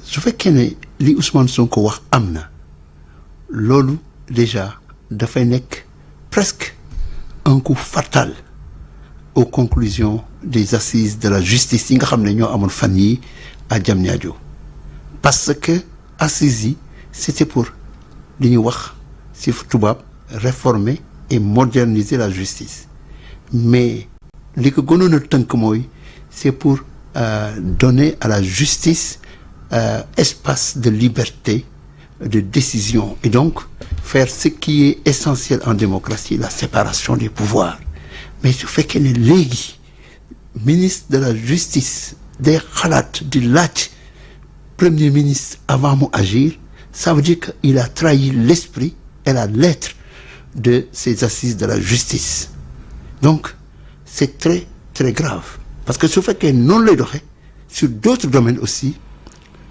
su fekkee ne li Ousmane Sonko wax am na loolu déjà dafay nekk presque un coup fatal aux conclusions des assises de la justice yi nga xam ne ñoo amoon fan yi à Diamniadio parce que assises yi c'était pour li ñu wax ci tubaab réformer et moderniser la justice mais li ko gënoon a tënk mooy c'est pour donner à la justice espace de liberté de décision et donc faire ce qui est essentiel en démocratie, la séparation des pouvoirs. Mais su fekkee ne léegi ministre de la justice day xalaat di laaj premier ministre avant mu agir, ça veut dire qu'il a trahi l'esprit et la lettre de ces assises de la justice. Donc c'est très très grave parce que su fekkee noonu lay doxee sur d'autres domaines aussi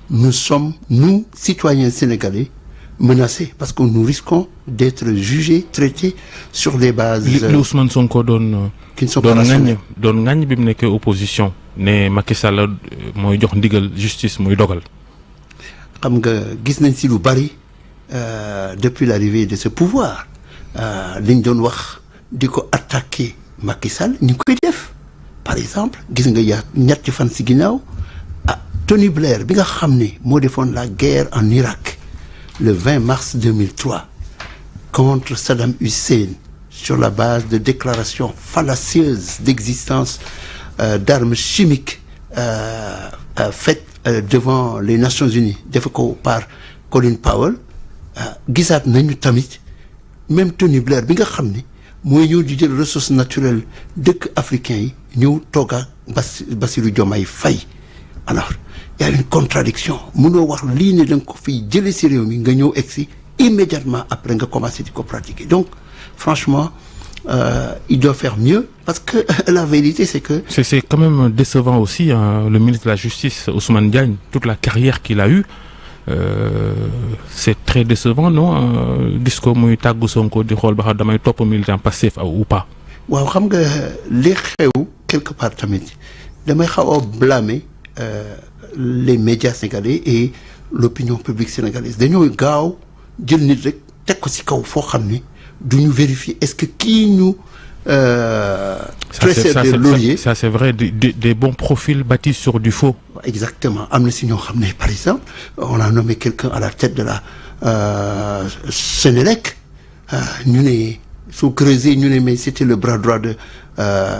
nous sommes, nous, citoyens sénégalais, menacés parce que nous risquons d'être jugés, traités sur des bases li Ousmane Sonko qui ne sont pas rationnelles. doon ŋaññ bi mu nekkee opposition ne Macky Sall mooy jox ndigal justice muy dogal. xam nga gis nañ ci lu bari depuis l'arrivée de ce pouvoir liñ doon wax di ko attaquer Macky Sall ñu ngi koy def par exemple gis nga yaa ñetti fan ci ginnaaw Tony Blair bi nga xam ne moo defoon la guerre en Irak le 20 mars 2003 contre Saddam Hussein sur la base de déclarations fallacieuses d'existence d'armes chimiques faites devant les Nations Unies def ko par Colin Powell gisaat nañu tamit même Tony Blair bi nga xam ne mooy ñëw di jël ressources naturelles dëkk africains yi ñëw toog ak Bassirou Diomaye Faye alors il y a une contradiction mënoo wax lii ne da nga ko fiy jëlee ci réew mi nga ñëw egsi immédiatement après nga commencé di ko pratiquer donc franchement il doit faire mieux parce que la vérité c'est que c'est quand même décevant aussi le ministre de la Justice Ousmane Diagne toute la carrière qu'il a eue c'est très décevant non gis ko muy tàggu Sonko di xool ba xam damay topp militant Pastef ou pas. waaw xam nga li xew quelque part tamit damay xaw a blâmer les médias sénégalais et l'opinion publique sénégalaise dañoo gaaw jël nit rek teg ko ci kaw foo xam ne du ñu vérifier est-ce que kii ñu tresseur de laurier ça c'est vrai des bons profils bâtis sur du faux. Exactement am na ci ñoo xam ne par exemple on a nommé quelqu'un à la tête de la Sénélec ñu ne soo creuser ñu ne mais c'était le bras droit de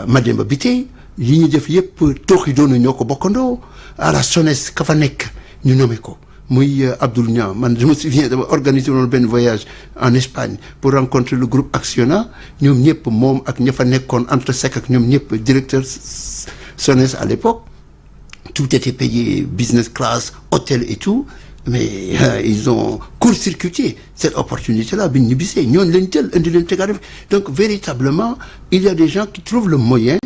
Mademba Bitèye yi ñu def yëpp tooxi doona ñoo ko bokkandoo à la SONES ka fa nekk ñu nommé ko muy Abdoul Niang man je me souviens dama organisé woon benn voyage en Espagne pour rencontrer le groupe Acciona ñoom ñëpp moom ak ña fa nekkoon entre sec ak ñoom ñëpp directeur SONES à l'époque tout était payé business class hôtel et tout mais ils ont court-circuité cette opportunité-là bi ñu ñibbisee ñooñu leen jël indi leen tegaat donc véritablement il y a des gens qui trouvent le moyen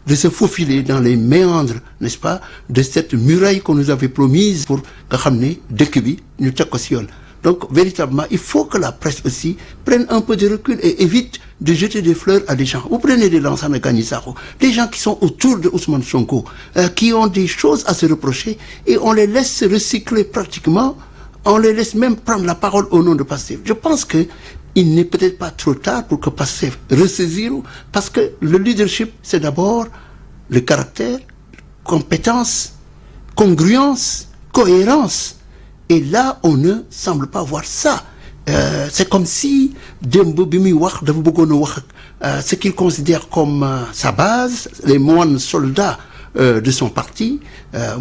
de se faufiler dans les méandres n'est-ce pas de cette muraille qu'on nous avait promise pour nga xam ne dëkk bi ñu teg ko ci yoon donc véritablement il faut que la presse aussi prenne un peu de recul et évite de jeter des fleurs à des gens vous prenez des Lansana Gagny Sakho des gens qui sont autour de Ousmane Sonko qui ont des choses à se reprocher et on les laisse recycler pratiquement on les laisse même prendre la parole au nom de Pastef je pense que il n'est peut-être pas trop tard pour que Pastef ressaisir parce que le leadership c'est d'abord le caractère compétence congruence cohérence et là on ne semble pas voir ça c'est comme si démb bi muy wax dafa bëggoon a wax ce qu'il considère comme sa base les moines soldats de son parti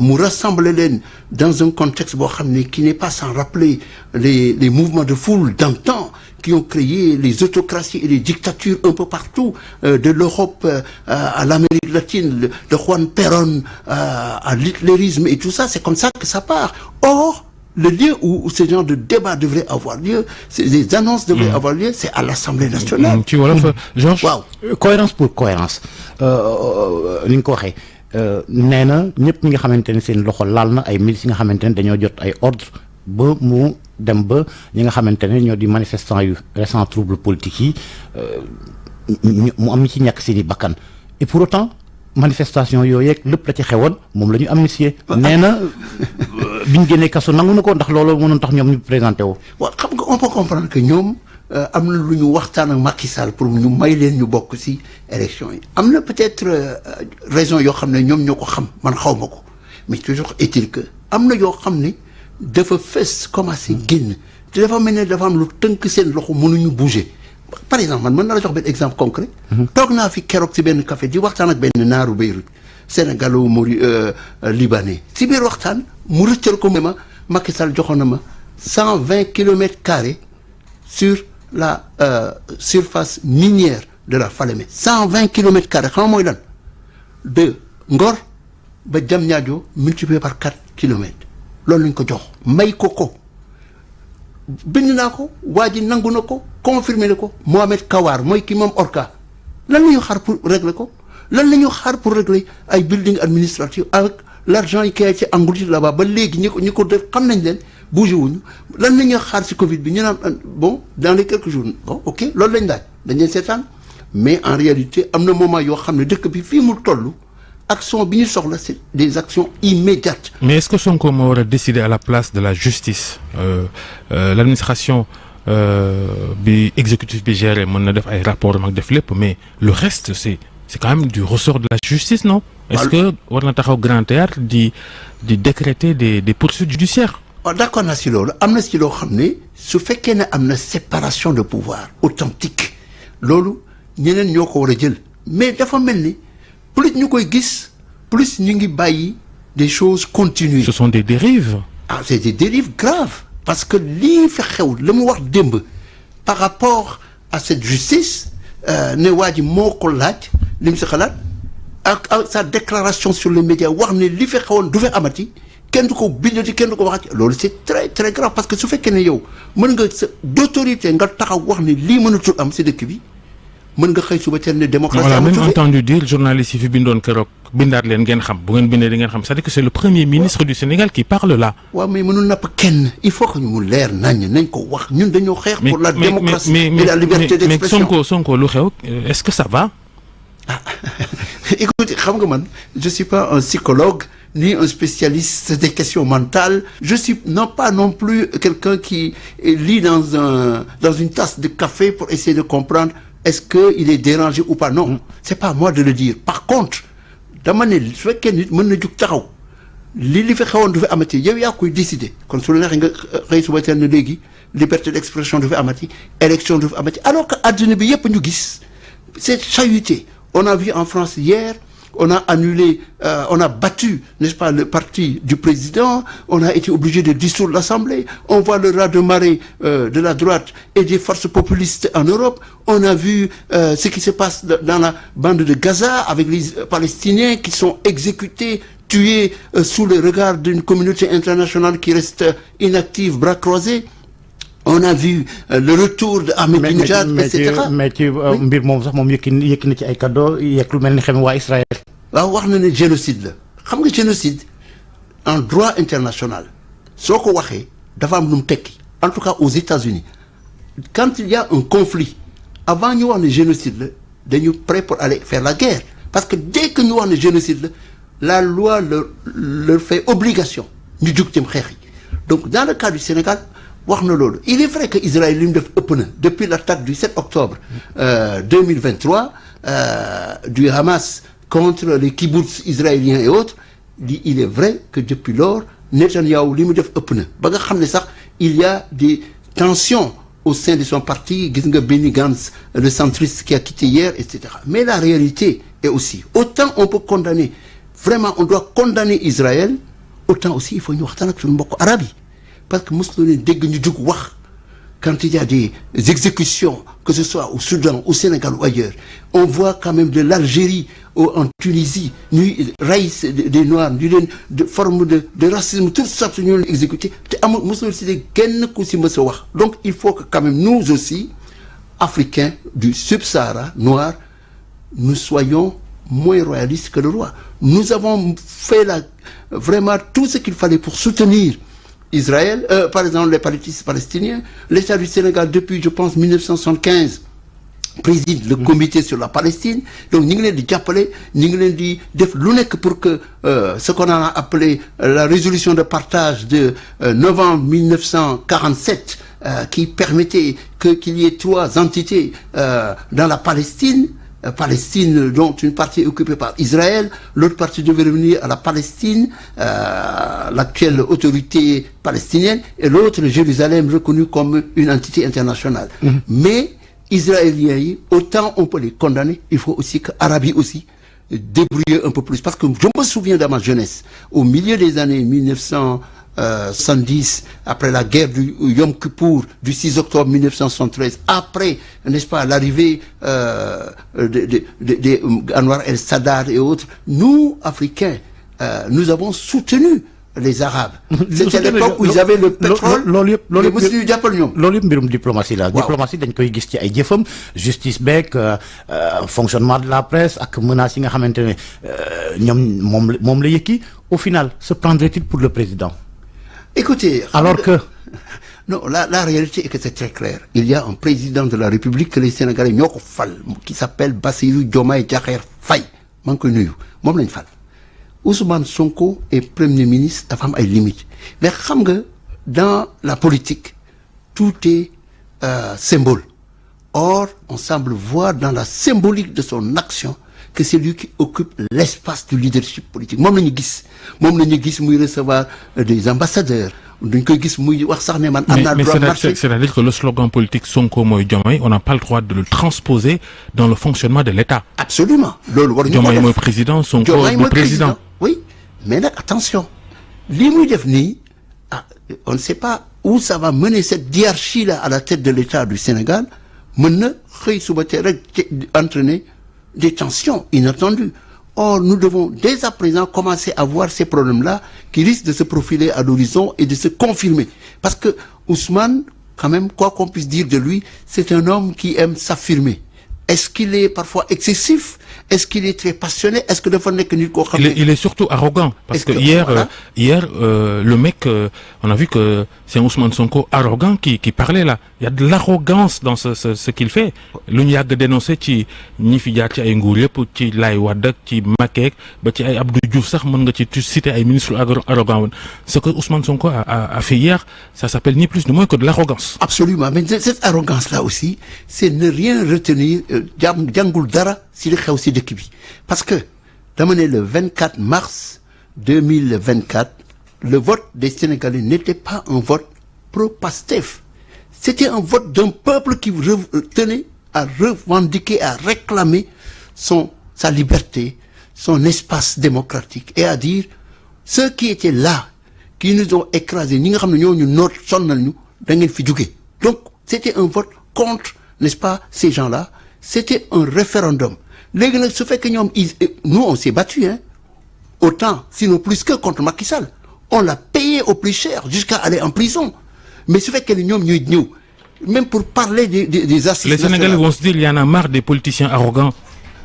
mu rassembler leen dans un contexte boo xam ne qui n'est pas sans rappeler les mouvements de foule d'antan qui ont créé les autocraties et les dictatures un peu partout de l'Europe à l'Amérique latine de Juan Perón à l'hitlérisme et tout ça c'est comme ça que ça part or le lieu où ce genre de débat devrait avoir lieu les annonces devraient avoir lieu c'est à l'Assemblée nationale. ci wolof Georges. waaw cohérence pour cohérence ni nga ko waxee nee na ñëpp ñi nga xamante ne seen loxo laal na ay milices yi nga xamante ne dañoo jot ay ordres ba mu dem ba ñi nga xamante ne ñoo di manifestants yu récents troubles politiques yi mu am ci ñàkk seeni bakkan et pour autant manifestation yooyu yeeg lépp la ci xewoon moom la ñu amnistié nee na biñ génnee kaso nangu na ko ndax loolu mënoon tax ñoom ñu présenté wu. waaw xam nga on peut comprendre que ñoom am na lu ñu waxtaan ak Macky Sall pour ñu may leen ñu bokk ci élection yi am na peut-être raison yoo xam ne ñoom ñoo ko xam man xaw ma ko mais toujours est-il que am na yoo xam ne dafa fës commencé génn te dafa mel ne dafa am lu tënk seen loxo mënuñu bouger. par exemple man mën na la jox benn exemple concret. toog naa fi keroog ci benn café di waxtaan ak benn naaru Beyrouth sénégalo mori libanais ci biir waxtaan mu rëccal ko ma Macky Sall joxoon na ma 120 kilomètres carrés sur la surface minière de la Falémé 120 kilomètres carrés xam nga mooy lan de Ngor ba Diamniadio multiplié par 4 kilomètres loolu lañ ko jox may ko ko bind naa ko waa ji nangu na ko confirmé na ko Mohamed Kawar mooy ki moom Orca lan la ñu xaar pour régler ko lan la ñu xaar pour régler ay building administratif avec l'argent qui a été englouti là-bas ba léegi ñi ko def xam nañ leen bougé wuñu lan la ñuy xaar ci Covid bi ñu naan bon dans les quelques jours bon ok loolu lañ laaj dañ leen seetaan mais en réalité am na moment yoo xam ne dëkk bi fii mu toll action bi ñu soxla c'est des actions immédiates. Mais est-ce que Sonko moo war a décider à la place de la justice l'administration bi exécutif bi géré mën na def ay rapports mag def lépp mais le reste c'est quand même du ressort de la justice non? Est-ce que war na taxaw grand théâtre di décréter des poursuites judiciaires? waaw d'accord naa si loolu am na si loo xam ne su fekkee ne am na séparation de pouvoir authentique loolu ñeneen ñoo ko war a jël mais dafa mel ni plus ñu koy gis plus ñu ngi bàyyi des choses continuer. Ce sont des dérives. Ah c'est des dérives graves parce que lii fi xew la mu wax démb par rapport à cette justice ne waa ji moo ko laaj li mu si xalaat ak sa déclaration sur les médias wax ne li fi xewoon du fi amati kenn du ko bindati kenn du ko waxati loolu c'est très très grave parce que su fekkee ne yow mën nga sa d'autorité nga taxaw wax ne lii mënatul am si dëkk bi mën nga xëy suba teel ne démocratie. voilà même entendu dire journaliste yi fi bindoon keroog bindaat leen ngeen xam bu ngeen bindee di ngeen xam c'est-à-dire que c'est le premier ministre du Sénégal qui parle là. waaw mais mënul napp kenn il faut que ñu mu leer nañ ko wax ñun dañoo xeex. pour la démocratie et la liberté d'expression. mais Sonko lu xew est-ce que ça va. ah écoute xam nga man je suis pas un psychologue ni un spécialiste des questions mentales je suis non plus quelqu'un qui lit dans une tasse de café pour essayer de comprendre est-ce que il est dérangé ou pas non c'est pas à moi de le dire par contre dama ne su fekkee nit mën na jug taxaw li fi xewoon du fi amati yow yaa koy décider kon su la neexee nga xëy suba teel na léegi liberté d'expression du fi amati élection du fi amati alors que adduna bi yëpp ñu gis c'est chahuté. On a vu en France hier, on a annulé, on a battu, n'est-ce pas, le parti du président, on a été obligé de dissoudre l'Assemblée, on voit le raz-de-marée de la droite et des forces populistes en Europe, on a vu ce qui se passe dans la bande de Gaza avec les Palestiniens qui sont exécutés, tués sous le regard d'une communauté internationale qui reste inactive, bras croisés. On a vu le retour de Ahmadinejad et cetera mais ci mbir moom sax moom yëkki na ci ay cadeau yegg lu mel ni xam waa Israël. waaw wax na ne génocide la xam nga génocide en droit international soo ko waxee dafa am lu mu tekki en tout cas aux États-Unis quand il y a un conflit avant ñu wax ne génocide la dañu prêt pour aller faire la guerre parce que dès que ñu wax ne génocide la loi leur fait obligation ñu jug jëm xeex yi donc dans le cas du Sénégal. wax na loolu il est vrai que Israël li mu def ëpp na depuis l'attaque du 7 octobre 2023 du Hamas contre les kibboutz israéliens et autres il est vrai que depuis lors Netanyahou li mu def ëpp na ba nga xam ne sax il y a des tensions au sein de son parti gis nga Benny Gantz le centriste qui a quitté hier et cetera mais la réalité est aussi autant on peut condamner vraiment on doit condamner Israël autant aussi il faut ñu waxtaan ak suñu mbokk arab yi parce que mosu leen dégg ñu jug wax quand il y a des exécutions que ce soit au Soudan au Sénégal ou ailleurs on voit quand même de l'Algérie en Tunisie ñuy rey des noirs ñu leen de forme de racisme toutes sortes ñu leen exécuté te amul mosu leen si dégg kenn ku si mës a wax donc il faut que quand même nous aussi Africains du Sub-Sahara noir nous soyons moins royalistes que le roi nous avons fait vraiment tout ce qu'il fallait pour soutenir Israël, par exemple les palestiniens, l'État du Sénégal depuis je pense 1975 préside le comité sur la Palestine. Donc ñu ngi leen di jàppale ñu ngi leen di def lu nekk pour que ce qu'on a appelé la résolution de partage de novembre 1947 qui permettait qu'il y ait 3 entités dans la Palestine. Palestine, dont une partie est occupée par Israël, l'autre partie devait revenir à la Palestine, l'actuelle autorité palestinienne, et l'autre, Jérusalem, reconnue comme une entité internationale. Mais Israéliens yi, autant on peut les condamner, il faut aussi que Arabes yi aussi débrouiller un peu plus. Parce que je me souviens de ma jeunesse, au milieu des années 1970, après la guerre du Yom Kippour, du 6 octobre 1973, après, n'est-ce pas, l'arrivée des Anwar el-Sadat et autres, nous, Africains, nous avons soutenu les Arabes. C'était l'époque où ils avaient le pétrole. loolu yëpp monsieur jàppal ñoom. loolu yëpp mbirum diplomatie la. Waaw. Diplomatie dañ koy gis ci ay jëfam justice beeg fonctionnement de la presse ak menaces yi nga xamante ne ñoom moom la yëkki au final se prendrait-il pour le président. Écoutez, alors que non, la réalité est que c'est très clair. Il y a un président de la République que les Sénégalais ñoo ko fal qui s'appelle Bassirou Diomaye Diakhar Faye maa ngi koy nuyu moom lañ fal. Ousmane Sonko est premier ministre dafa am ay limites mais xam nga dans la politique tout est symbole. Or on semble voir dans la symbolique de son action que c'est lui qui occupe l'espace du leadership politique moom la ñu gis muy recevoir des ambassadeurs dañ koy gis muy wax sax ne man am naa droit marché. C'est-à-dire que le slogan politique Sonko mooy Diomaye on n'a pas le droit de le transposer dans le fonctionnement de l'État. Absolument loolu waruñu ko def Diomaye mooy président Sonko mooy président. Oui mais nag attention lii muy def nii on ne sait pas où ça va mener cette hiérarchie là à la tête de l'État du Sénégal mën na xëy suba teel rek entraîner des tensions inattendues. Or, nous devons dès à présent commencer à voir ces problèmes-là qui risquent de se profiler à l'horizon et de se confirmer. Parce que Ousmane, quand même, quoi qu'on puisse dire de lui, c'est un homme qui aime s'affirmer. Est-ce qu'il est parfois excessif? Est-ce qu'il est très passionné? Est-ce que dafa nekk nit koo xam ne Il est surtout arrogant parce que hier le mec on a vu que c'est Ousmane Sonko arrogant qui parlait là. Il y a de l'arrogance dans ce qu'il fait. Lu ñu yàgg dénoncé ci ñi fi jaar ci ay nguur yëpp ci Laye Wade ak ci Macky ba ci ay Abdou Diouf sax mën nga ci citer ay ministres arrogants. Ce que Ousmane Sonko a fait hier, ça s'appelle ni plus ni moins que de l'arrogance. Absolument, mais cette arrogance-là aussi, c'est ne rien retenir jàngul dara si li xew si dëkk bi. Parce que dama ne le 24 mars 2024, le vote des Sénégalais n'était pas un vote pro-Pastef. C'était un vote d'un peuple qui tenait à revendiquer, à réclamer sa liberté, son espace démocratique et à dire ceux qui étaient là, qui nous ont écrasés, ñi nga xam ne ñoo ñu noot sonnal ñu da ngeen fi jóge. Donc c'était un vote contre, n'est-ce pas, ces gens-là. C'était un référendum. Léegi nag su fekkee ñoom nous on s'est battu autant sinon plus que contre Macky Sall. On l'a payé au plus cher jusqu'à aller en prison. Mais su fekkee ne ñoom ñuy ñëw même pour parler des assises Les Sénégalais vont se dire il y en a marre des politiciens arrogants.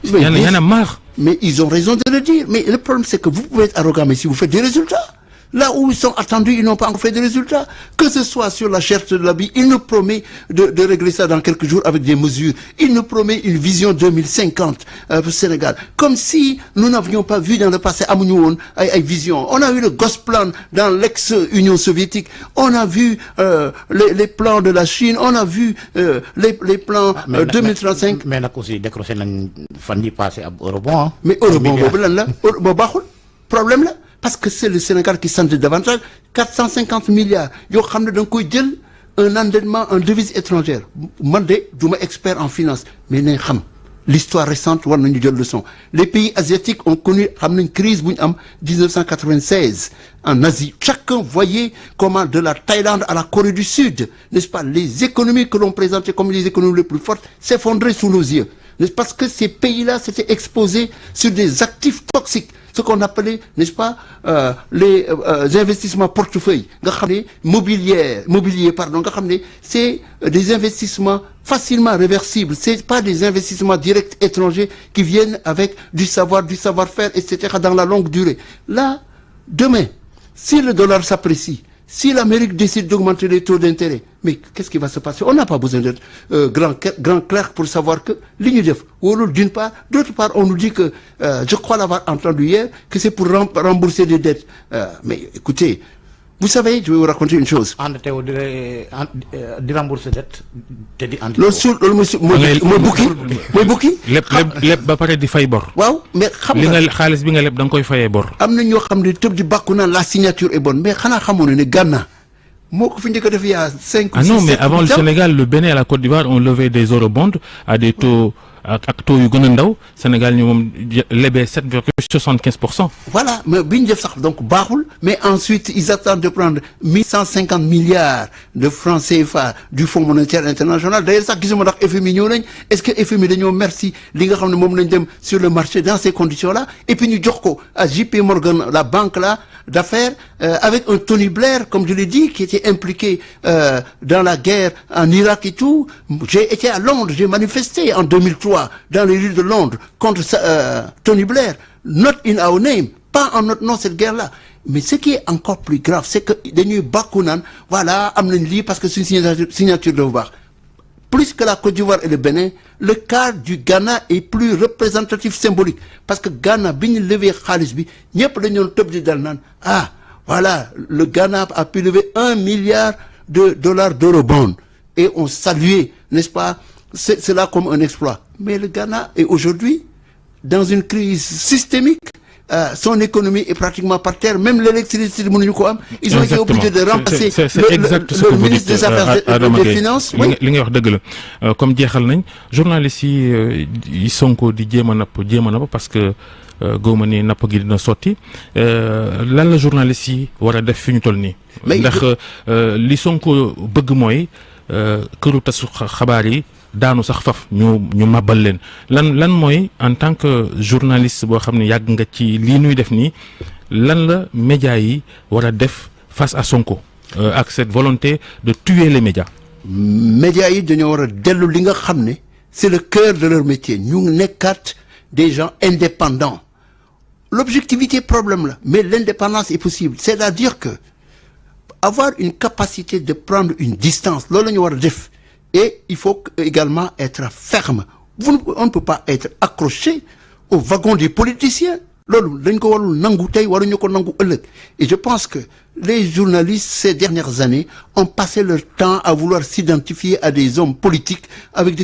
Il y en a marre. Mais ils ont raison de le dire. Mais le problème c'est que vous pouvez être arrogant mais si vous faites des résultats. Là où ils sont attendus, ils n'ont pas encore fait de résultats. Que ce soit sur la charte de l'habit, il nous promet de régler ça dans quelques jours avec des mesures. Il nous promet une vision 2050 pour Sénégal. Comme si nous n'avions pas vu dans le passé amuñu woon ay vision. On a vu le Gosplan dans l'ex-Union soviétique. On a vu les plans de la Chine. On a vu les plans 2035. mais nag aussi décroché nañ fan yi passé ab eurobond. Mais eurobond boobu lan la boo baaxul problème la. Parce que c'est le Sénégal qui s'endette davantage 450 milliards yoo xam ne da nga koy jël un endettement en devise étrangère man de du ma expert en finance mais nañ xam l'histoire récente war nañu jël leçon. Les pays asiatiques ont connu xam nañ crise bu ñu am 1996 en Asie. Chacun voyait comment de la Thaïlande à la Corée du Sud, n'est-ce pas, les économies que l'on présentait comme les économies les plus fortes s'effondraient sous nos yeux. N'est-ce pas, parce que ces pays-là s'étaient exposés sur des actifs toxiques. Ce qu'on appelait, n'est-ce pas, les investissements portefeuille nga xam ne mobilier pardon nga xam ne c'est des investissements facilement réversibles. C'est pas des investissements directs étrangers qui viennent avec du savoir-faire, etc. dans la longue durée. Là, demain, si le dollar s'apprécie, Si l'Amérique décide d'augmenter les taux d'intérêt, mais qu'est-ce qui va se passer? On n'a pas besoin d'être grand clerc pour savoir que l'UNIDEF, d'une part, d'autre part, on nous dit que, je crois l'avoir entendu hier, que c'est pour rembourser des dettes. Mais écoutez, vous savez, je vais vous raconter une chose. di rembourser dette te di andi. mooy bukki. lépp ba pare di fay bor. waaw mais xam nga xaalis bi nga leb da nga koy fayee bor. am na ñoo xam ne tëb di bàkku naan la signature est bonne mais xanaa xamoon ne Ghana moo ko fi njëkk a def il y a 5 ou 6 non mais avant le Sénégal, le Bénin et la Côte d'Ivoire ont levé des eurobonds à des taux ak taux yu gën a ndaw. Sénégal ñu moom lebee 7,75%. Voilà, mais bi ñu def sax donc baaxul, mais ensuite ils attendent de prendre 1150 milliards de francs CFA du Fonds monétaire international. D'ailleurs sax gisuma ndax FMI ñëw nañ. Est-ce que FMI dañoo merci li nga xam ne moom lañ dem sur le marché dans ces conditions-là, et puis ñu jox ko à JP Morgan, la banque là d'affaires, avec un Tony Blair, comme je l'ai dit, qui était impliqué dans la guerre en Irak et tout. J'ai été à Londres, j'ai manifesté en 2003 dans les rues de Londres contre Tony Blair. Not in our name, pas en notre nom cette guerre-là. Mais ce qui est encore plus grave, c'est que dañuy bàkku naan voilà am nañ lii parce que c'est une signature de baax. Plus que la Côte d'Ivoire et le Bénin, le cas du Ghana est plus représentatif, symbolique. Parce que Ghana, bi ñu levé xaalis bi, ñëpp dañu doon tëb di dal naan ah voilà, le Ghana a pu lever $1 milliard d'eurobonds. Et on saluait, n'est-ce pas, cela comme un exploit. Mais le Ghana est aujourd'hui dans une crise systémique. Son économie est pratiquement par terre. Même l'électricité, ils ont été obligés de remplacer le ministre des Affaires des Finances. Li nga wax dëgg la comme jeexal nañ journalistes yi Sonko di jéem a napp parce que góoma ni napp gi dina sotti lan la journalistes yi war a def fi ñu toll nii. ndax li Sonko bëgg mooy këru tasu xabaar yi daanu sax faf ñu mabal leen lan mooy en tant que journaliste boo xam ne yàgg nga ci lii nuy def nii lan la médias yi war a def face à Sonko ak cette volonté de tuer les médias. Médias yi dañoo war a dellu li nga xam ne c'est le cœur de leur métier ñu nekkaat des gens indépendants. L'objectivité problème là, mais l'indépendance est possible. C'est-à-dire que avoir une capacité de prendre une distance loolu la ñu war a def. Et il faut également être ferme. On ne peut pas être accroché au wagon des politiciens. Et je pense que les journalistes ces dernières années ont passé leur temps à vouloir s'identifier à des hommes politiques avec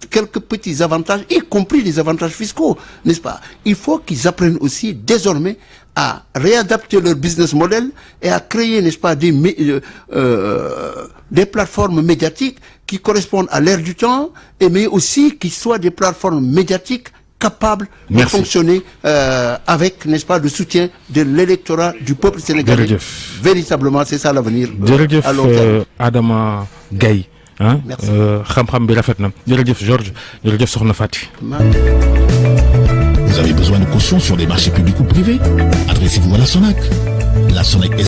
quelques petits avantages, y compris des avantages fiscaux, n'est-ce pas? Il faut qu'ils apprennent aussi désormais à réadapter leur business model et à créer, n'est-ce pas, des plateformes médiatiques qui correspondent à l'ère du temps, et mais aussi qui soient des plateformes médiatiques capables de fonctionner avec, n'est-ce pas, le soutien de l'électorat du peuple sénégalais. Véritablement, c'est ça l'avenir. À long terme. Adama Gaye. Merci. Xam-xam bi rafet na. Jërëjëf Georges. Jërëjëf Soxna Fati. Vous avez besoin de caution sur des marchés publics ou privés? Adressez-vous à la SONAC. La SONAC